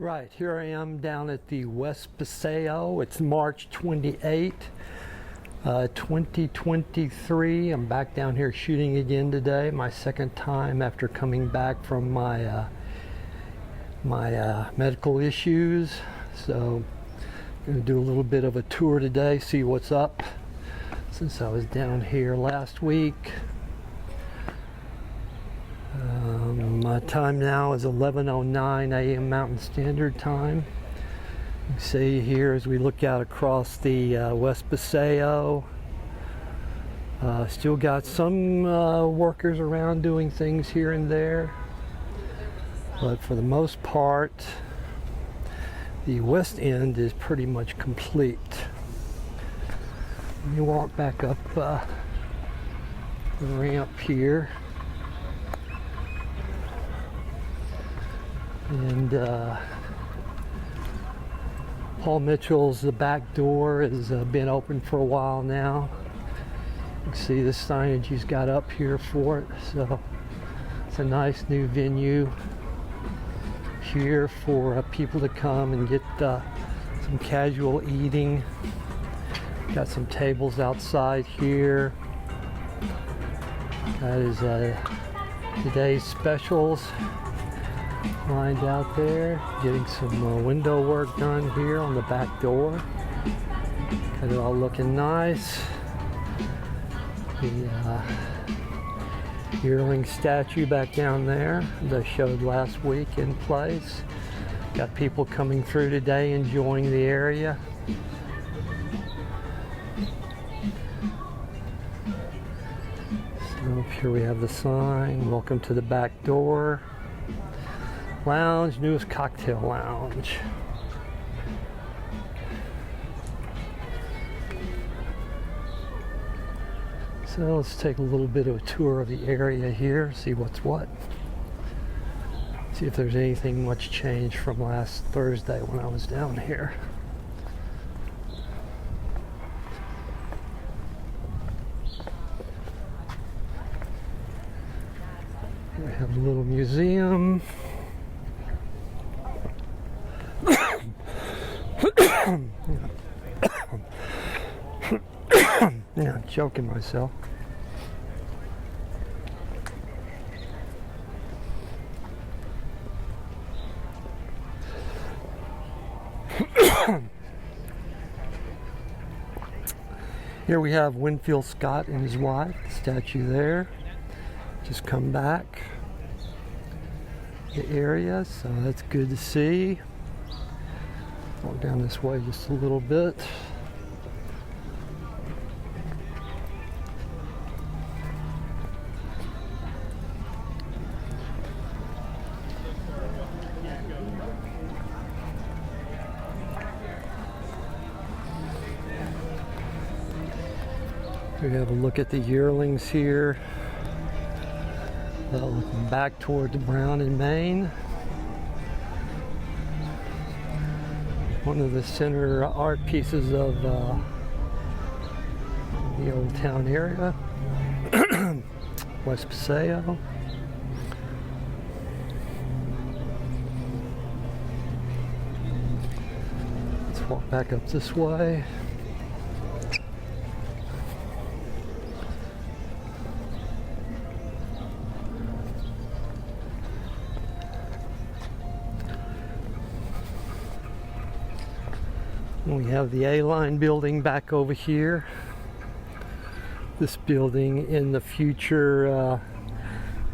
Right, here I am down at the West Paseo. It's March 28, 2023. I'm back down here shooting again today. My second time after coming back from my medical issues. So I'm going to do a little bit of a tour today, see what's up since I was down here last week. My time now is 11:09 a.m. Mountain Standard Time. You can see here as we look out across the West Paseo, still got some workers around doing things here and there, but for the most part the west end is pretty much complete. Let me walk back up the ramp here. And Paul Mitchell's, the back door has been open for a while now. You can see the signage he's got up here for it. So it's a nice new venue here for people to come and get some casual eating. Got some tables outside here. That is today's specials lined out there, getting some window work done here on the back door. Got it all looking nice. The yearling statue back down there that I showed last week in place. Got people coming through today enjoying the area. So up here we have the sign, welcome to the back door. Lounge, newest cocktail lounge. So let's take a little bit of a tour of the area here, see what's what. See if there's anything much changed from last Thursday when I was down here. We have a little museum. Yeah, I'm choking myself. Here we have Winfield Scott and his wife, the statue there. Just come back the area, so that's good to see. Walk down this way just a little bit. We have a look at the yearlings here. Looking back toward the Brown and Main. One of the center art pieces of the old town area. West Paseo. Let's walk back up this way. We have the A-line building back over here. This building in the future,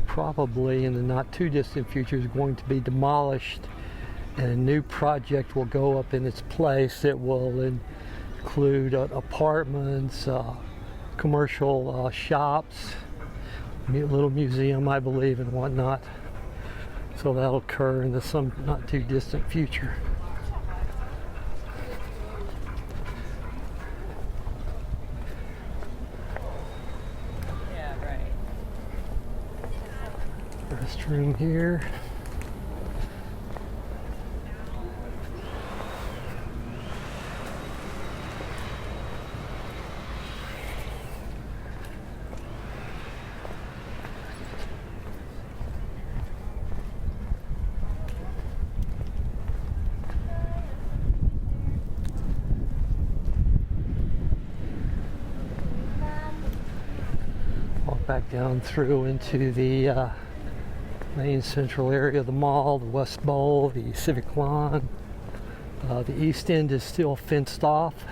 probably in the not too distant future, is going to be demolished and a new project will go up in its place. It will include apartments, commercial shops, a little museum, I believe, and whatnot. So that'll occur in the some not too distant future. Restroom here. back down through into the main central area of the mall, the West Bowl, the Civic Lawn. The east end is still fenced off.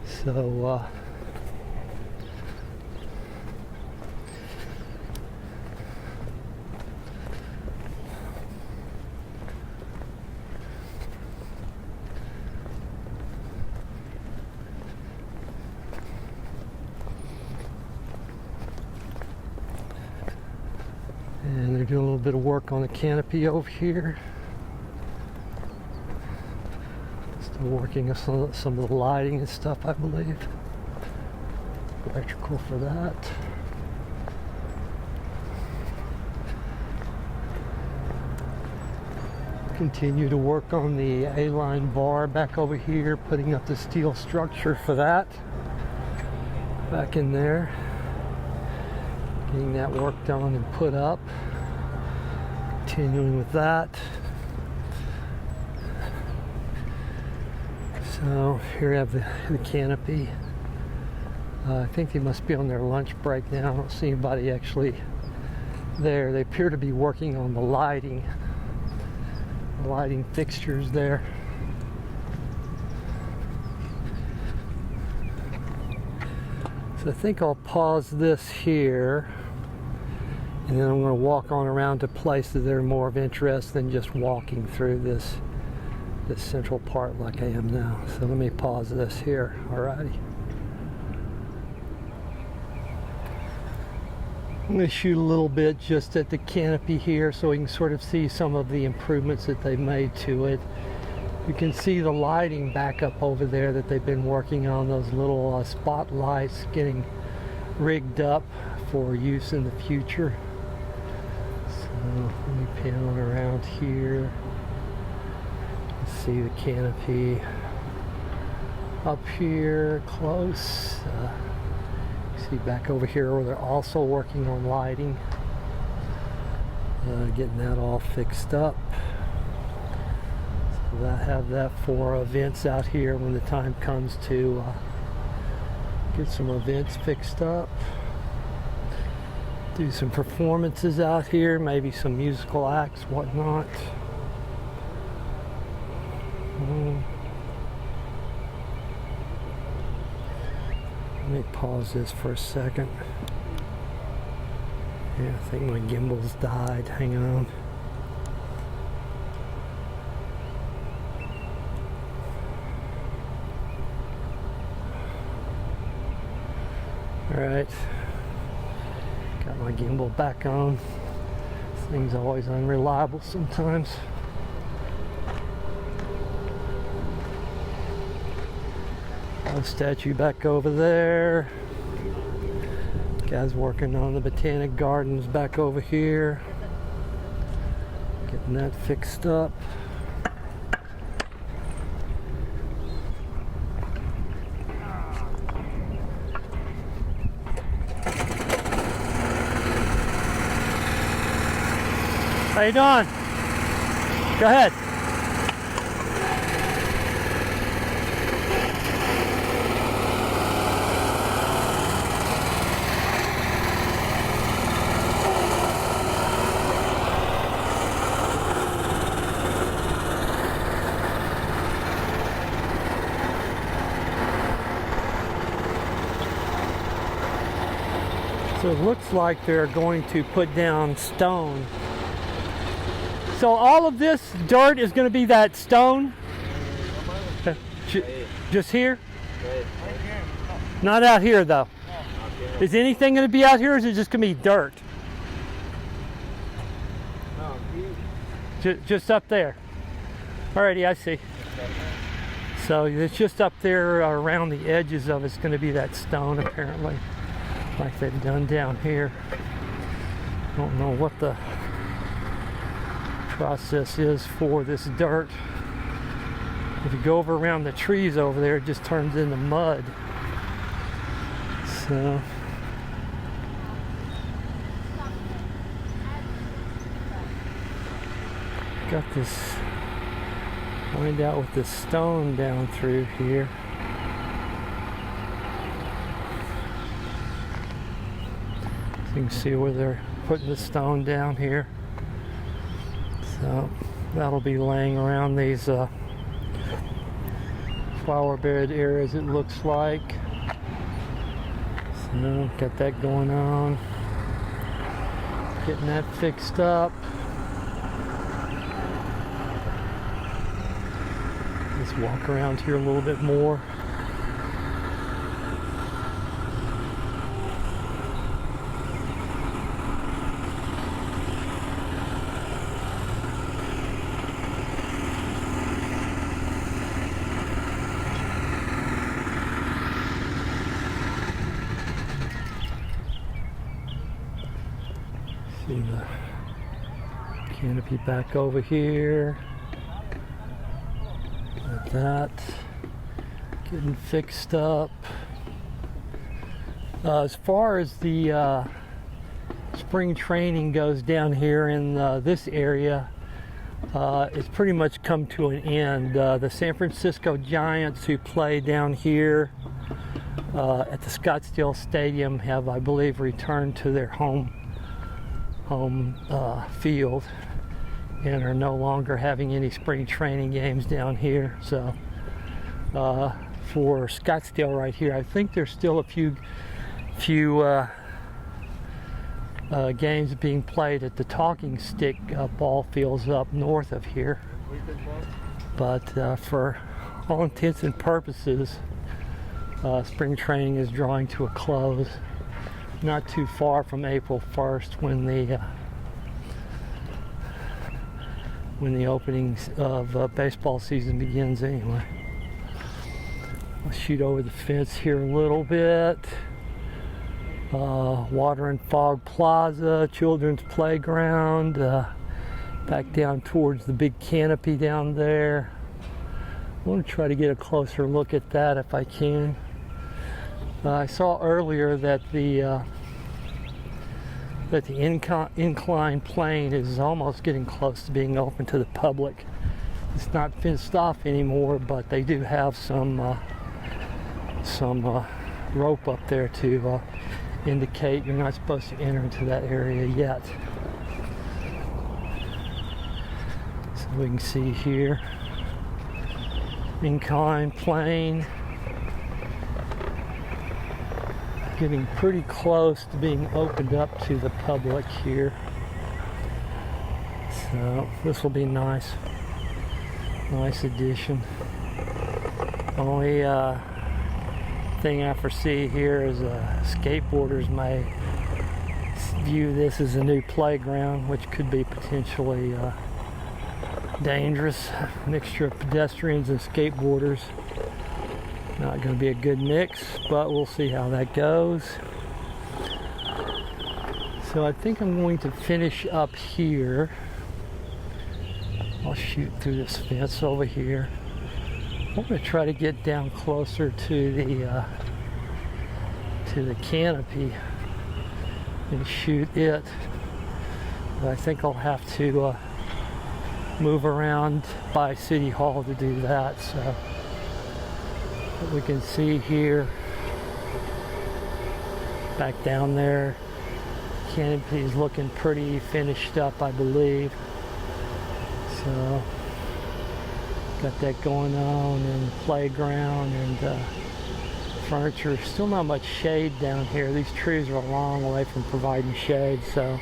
So and they're doing a little bit of work on the canopy over here. Still working on some of the lighting and stuff, I believe. Electrical for that. Continue to work on the A-line bar back over here, putting up the steel structure for that. Back in there. Getting that work done and put up. Continuing with that. So here we have the canopy. I think they must be on their lunch break now. I don't see anybody actually there. They appear to be working on the lighting fixtures there. So I think I'll pause this here, and then I'm going to walk on around to places that are more of interest than just walking through this central part like I am now. So let me pause this here. Alrighty. I'm going to shoot a little bit just at the canopy here so we can sort of see some of the improvements that they've made to it. You can see the lighting back up over there that they've been working on, those little spotlights getting rigged up for use in the future. So let me pan around here. See the canopy up here close. See back over here where they're also working on lighting, getting that all fixed up. So I have that for events out here when the time comes to get some events fixed up, do some performances out here, maybe some musical acts, whatnot. Let me pause this for a second. Yeah, I think my gimbal's died. Hang on. Alright. Got my gimbal back on. This thing's always unreliable sometimes. Statue back over there. Guys working on the botanic gardens back over here. Getting that fixed up. How you doing? Go ahead. So it looks like they're going to put down stone. So all of this dirt is going to be that stone? Just here? Not out here though. Is anything going to be out here, or is it just going to be dirt? Just up there. Alrighty, I see. So it's just up there around the edges of it's going to be that stone apparently, like they've done down here. Don't know what the process is for this dirt. If you go over around the trees over there, it just turns into mud. So got this, find out with this stone down through here. You can see where they're putting the stone down here. So that'll be laying around these flower bed areas, it looks like. So got that going on. Getting that fixed up. Let's walk around here a little bit more. See the canopy back over here. Like that. Getting fixed up. As far as the spring training goes down here in this area, it's pretty much come to an end. The San Francisco Giants, who play down here at the Scottsdale Stadium, have, I believe, returned to their home field and are no longer having any spring training games down here. So for Scottsdale right here, I think there's still a few games being played at the Talking Stick ball fields up north of here, but for all intents and purposes, spring training is drawing to a close. Not too far from April 1st, when the openings of baseball season begins anyway. I'll shoot over the fence here a little bit. Water and Fog Plaza, children's playground, back down towards the big canopy down there. I want to try to get a closer look at that if I can. I saw earlier that the incline plane is almost getting close to being open to the public. It's not fenced off anymore, but they do have some rope up there to indicate you're not supposed to enter into that area yet. So we can see here, incline plane. Getting pretty close to being opened up to the public here. So this will be nice. Nice addition. Only thing I foresee here is skateboarders may view this as a new playground, which could be potentially dangerous. Mixture of pedestrians and skateboarders. Not going to be a good mix, but we'll see how that goes. So I think I'm going to finish up here. I'll shoot through this fence over here. I'm going to try to get down closer to the canopy and shoot it. But I think I'll have to move around by City Hall to do that. So what we can see here, back down there, canopy is looking pretty finished up, I believe. So got that going on, and playground and furniture. Still not much shade down here. These trees are a long way from providing shade. So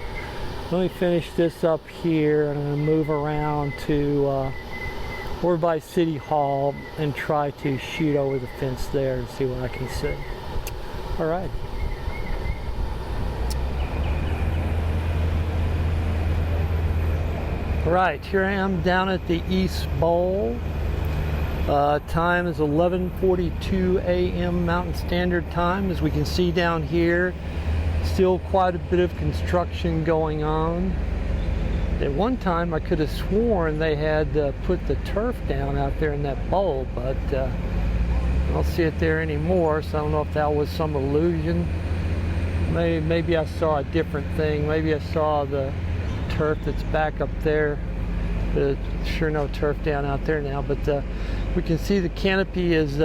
let me finish this up here, and I'm going to move around to over by City Hall and try to shoot over the fence there and see what I can see. All right. All right, here I am down at the East Bowl. Time is 11:42 a.m. Mountain Standard Time. As we can see down here, still quite a bit of construction going on. At one time, I could have sworn they had put the turf down out there in that bowl, but I don't see it there anymore, so I don't know if that was some illusion. Maybe I saw a different thing. Maybe I saw the turf that's back up there. But sure no turf down out there now, but we can see the canopy is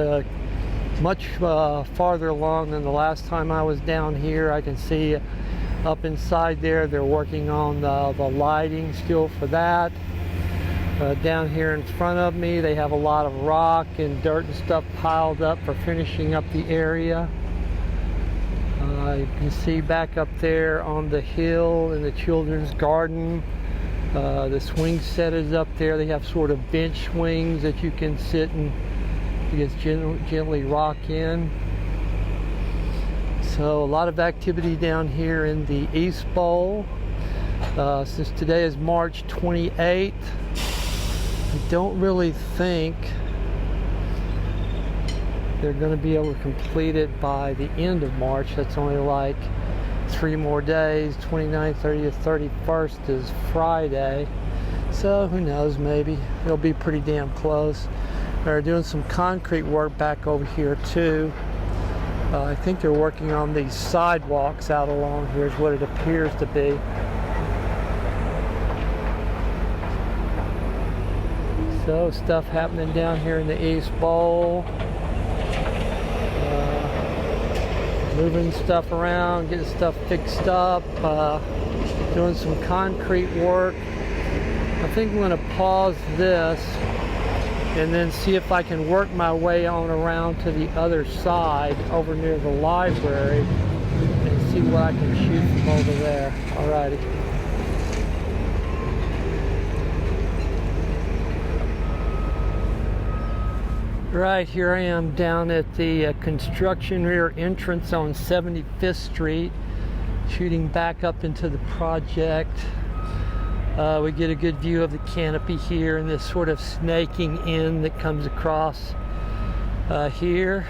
much farther along than the last time I was down here. I can see Up inside there, they're working on the lighting still for that. Down here in front of me, they have a lot of rock and dirt and stuff piled up for finishing up the area. You can see back up there on the hill in the children's garden, the swing set is up there. They have sort of bench swings that you can sit and just gently rock in. So a lot of activity down here in the East Bowl. Since today is March 28th, I don't really think they're going to be able to complete it by the end of March. That's only like 3 more days. 29th, 30th, 31st is Friday. So who knows, maybe it'll be pretty damn close. They're doing some concrete work back over here too. I think they're working on these sidewalks out along here is what it appears to be. So stuff happening down here in the East Bowl. Moving stuff around, getting stuff fixed up, doing some concrete work. I think I'm going to pause this and then see if I can work my way on around to the other side over near the library and see what I can shoot from over there. Alrighty. Right, here I am down at the construction rear entrance on 75th Street, shooting back up into the project. We get a good view of the canopy here and this sort of snaking in that comes across here.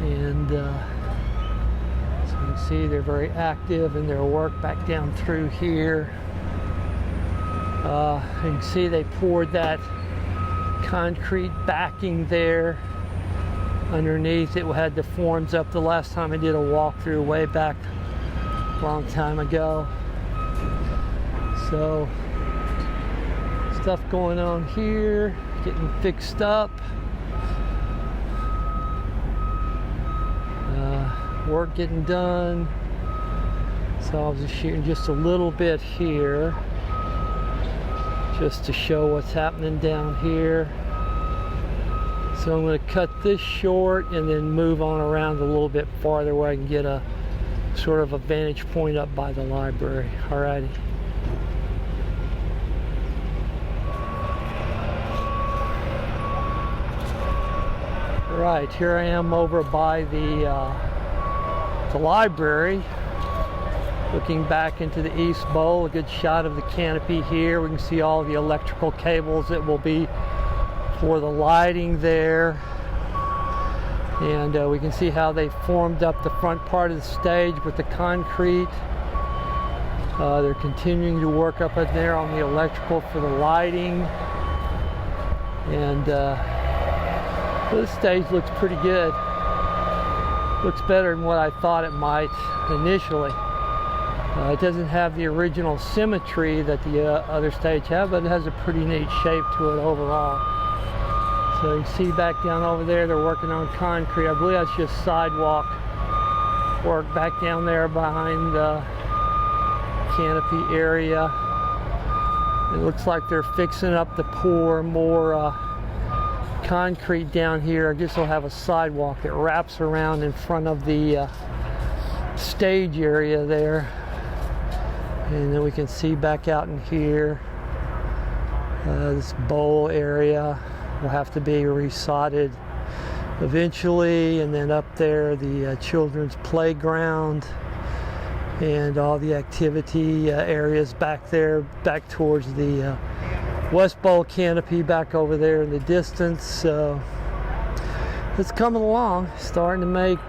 And so you can see they're very active in their work back down through here. You can see they poured that concrete backing there underneath. It had the forms up the last time I did a walkthrough way back a long time ago. So stuff going on here, getting fixed up, work getting done. So I was just shooting just a little bit here just to show what's happening down here. So I'm going to cut this short and then move on around a little bit farther where I can get a sort of a vantage point up by the library. Alrighty. Right, here I am over by the library, looking back into the East Bowl. A good shot of the canopy here. We can see all the electrical cables that will be for the lighting there, and we can see how they formed up the front part of the stage with the concrete. They're continuing to work up in there on the electrical for the lighting, and this stage looks pretty good. Looks better than what I thought it might initially. It doesn't have the original symmetry that the other stage have, but it has a pretty neat shape to it overall. So you can see back down over there, they're working on concrete. I believe that's just sidewalk work back down there behind the canopy area. It looks like they're fixing up to pour more concrete down here. I guess they'll have a sidewalk that wraps around in front of the stage area there. And then we can see back out in here, this bowl area will have to be resodded eventually, and then up there the children's playground and all the activity areas back there, back towards the West Bowl canopy back over there in the distance. So it's coming along, starting to make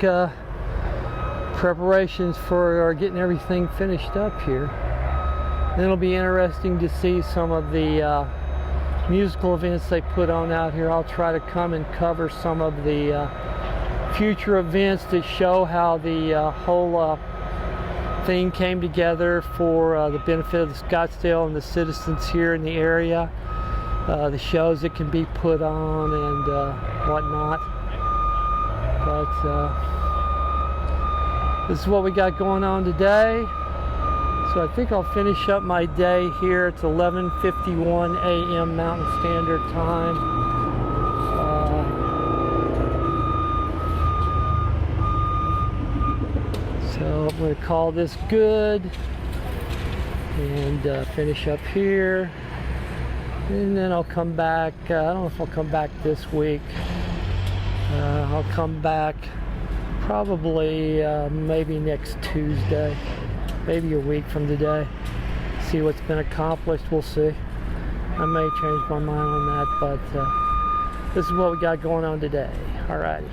preparations for getting everything finished up here. Then it'll be interesting to see some of the musical events they put on out here. I'll try to come and cover some of the future events to show how the whole thing came together for the benefit of the Scottsdale and the citizens here in the area. The shows that can be put on and whatnot. But This is what we got going on today. So I think I'll finish up my day here. It's 11:51 a.m. Mountain Standard Time. So I'm going to call this good and finish up here. And then I'll come back. I don't know if I'll come back this week. I'll come back probably maybe next Tuesday, maybe a week from today. See what's been accomplished. We'll see. I may change my mind on that, but this is what we got going on today. Alrighty.